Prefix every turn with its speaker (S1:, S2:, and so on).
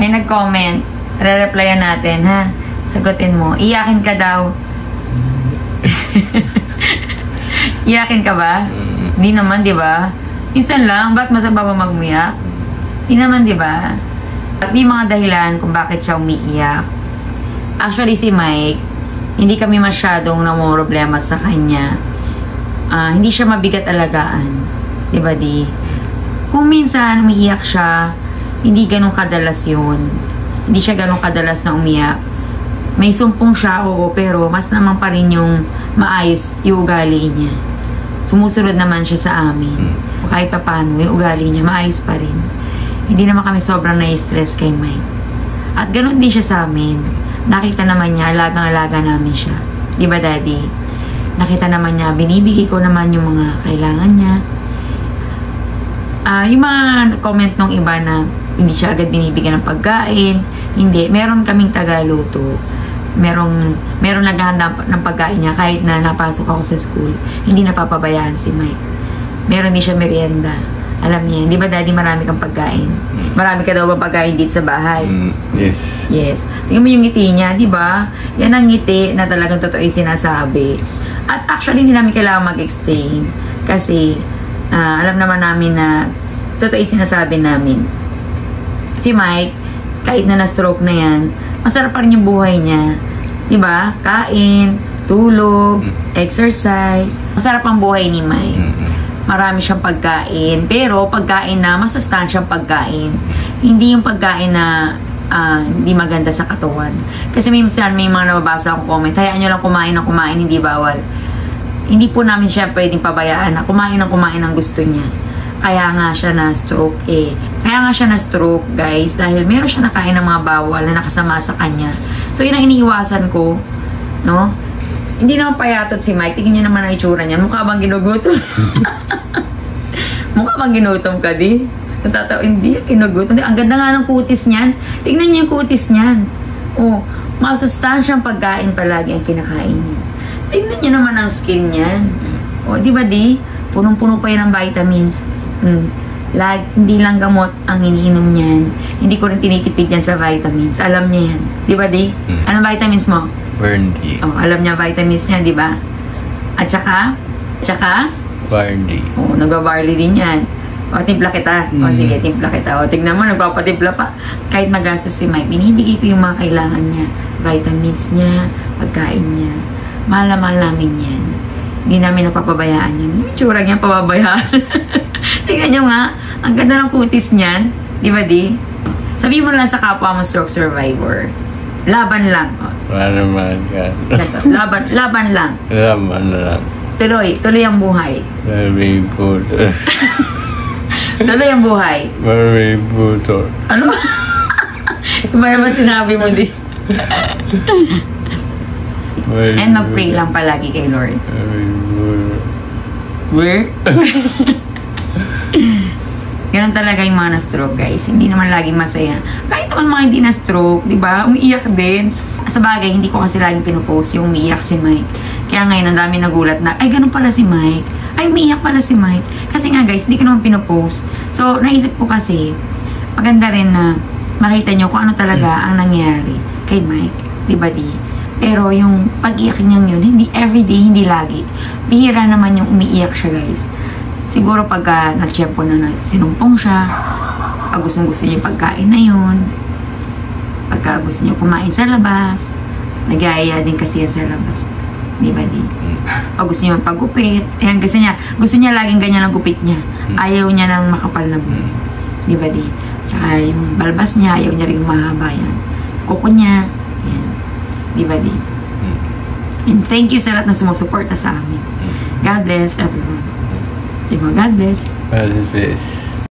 S1: May nag-comment. Re-replyan natin, ha? Sagutin mo. Iyakin ka daw. Iyakin ka ba? Hindi naman, di ba? Minsan lang, ba't masaba pa magmuyak? Hindi naman, di ba? At may mga dahilan kung bakit siya umiiyak. Actually, si Mike, hindi kami masyadong namumroblema sa kanya. Hindi siya mabigat alagaan. Di ba, di? Kung minsan umiiyak siya, hindi ganun kadalas yun. Hindi siya ganun kadalas na umiyak. May sumpong siya, oo, pero mas naman pa rin yung maayos yung ugali niya. Sumusunod naman siya sa amin. Kahit pa paano, yung ugali niya, maayos pa rin. Hindi naman kami sobrang na-stress kay Mike. At ganun din siya sa amin. Nakita naman niya, alagang-alaga namin siya. Di ba, Daddy? Nakita naman niya, binibigay ko naman yung mga kailangan niya. Yung mga comment nung iba na hindi siya agad binibigyan ng pagkain, hindi. Meron kaming tagaluto. Meron naghahanda ng pagkain niya kahit na napasok ako sa school. Hindi napapabayaan si Mike. Meron din siya merienda. Alam niya, di ba, Daddy, marami kang pagkain? Marami ka daw bang pagkain dito sa bahay?
S2: Yes.
S1: Yes. Tingnan mo yung ngiti niya, di ba? Yan ang ngiti na talagang totoo yung sinasabi. At actually, hindi namin kailangan mag-explain. Kasi, alam naman namin na totoo yung sinasabi namin. Si Mike, kahit na na-stroke na yan, masarap pa rin yung buhay niya. Diba? Kain, tulog, exercise. Masarap ang buhay ni Mike. Marami siyang pagkain. Pero pagkain na masustansyang pagkain. Hindi yung pagkain na hindi maganda sa katawan. Kasi minsan may mga nababasa akong comment, hayaan nyo lang kumain ng kumain, hindi bawal. Hindi po namin siya pwedeng pabayaan na kumain ng gusto niya. Kaya nga siya na-stroke Kaya nga siya na-stroke, guys, dahil meron siya nakain ng mga bawal na nakasama sa kanya. So, yun ang iniiwasan ko, no? Hindi naman payatot si Mike. Tingnan niya naman ang itsura niya. Mukha bang ginugutom? Mukha bang ginutom ka, di? Natatawa, hindi, ginugutom. Ang ganda nga ng kutis niyan. Tingnan niyo yung kutis niyan. Oh, masustansyang pagkain palagi ang kinakain niya. Tingnan niyo naman ang skin niyan. Oh, di ba, di? Punong-puno pa yan ng vitamins. Hindi lang gamot ang iniinom niyan. Hindi ko rin tinitipid yan sa vitamins. Alam niya yan. Di ba, di? Anong vitamins mo?
S2: Barley.
S1: Oh, alam niya vitamins niya, di ba? At saka?
S2: Barley.
S1: Oh, nagba-barley din yan. O, timpla kita. O, sige, timpla kita. O, tignan mo, nagpapatimpla pa. Kahit magastos si Mike, binibigay ko yung mga kailangan niya. Vitamins niya, pagkain niya. Mahal na mahal namin yan. Hindi namin napapabayaan yan. Yung tsura niya, pababayaan. Tingnan niyo nga, ang ganda ng kutis niyan. Di ba, di? Sabihin mo lang sa kapwa mo stroke survivor. Laban lang. Laban lang.
S2: Laban lang.
S1: Tuloy ang buhay.
S2: Very good.
S1: Tuloy ang buhay.
S2: Very good.
S1: Ano ba? Iba naman sinabi mo, di? And mag-pray lang palagi kay Lord.
S2: Very good.
S1: Where? Ganun talaga yung mga na-stroke, guys. Hindi naman laging masaya. Kahit naman mga hindi na-stroke, di ba? Umiiyak din. Sa bagay, hindi ko kasi laging pinupost yung umiiyak si Mike. Kaya ngayon, ang dami nagulat na, ay, ganun pala si Mike. Ay, umiiyak pala si Mike. Kasi nga, guys, hindi ko naman pinupost. So, naisip ko kasi, maganda rin na makita nyo kung ano talaga ang nangyari kay Mike. Di ba, di? Pero yung pag-iyak niyang yun, hindi everyday, hindi lagi. Bihira naman yung umiiyak siya, guys. Siguro pagka nag-tiyempo na sinumpong siya, pag gusto niya yung pagkain na yun, pagka gusto niya kumain sa labas, nag-aaya din kasi yan sa labas. Di ba din? Pag gusto niya pagupit, ayan, gusto niya laging ganyan ang gupit niya. Ayaw niya ng makapal na buhok. Di ba din? Tsaka yung balbas niya, ayaw niya rin mahaba yan. Kuko niya, yan. Di ba din? And thank you sa lahat na sumusuporta sa amin. God bless everyone. God bless.
S2: God bless.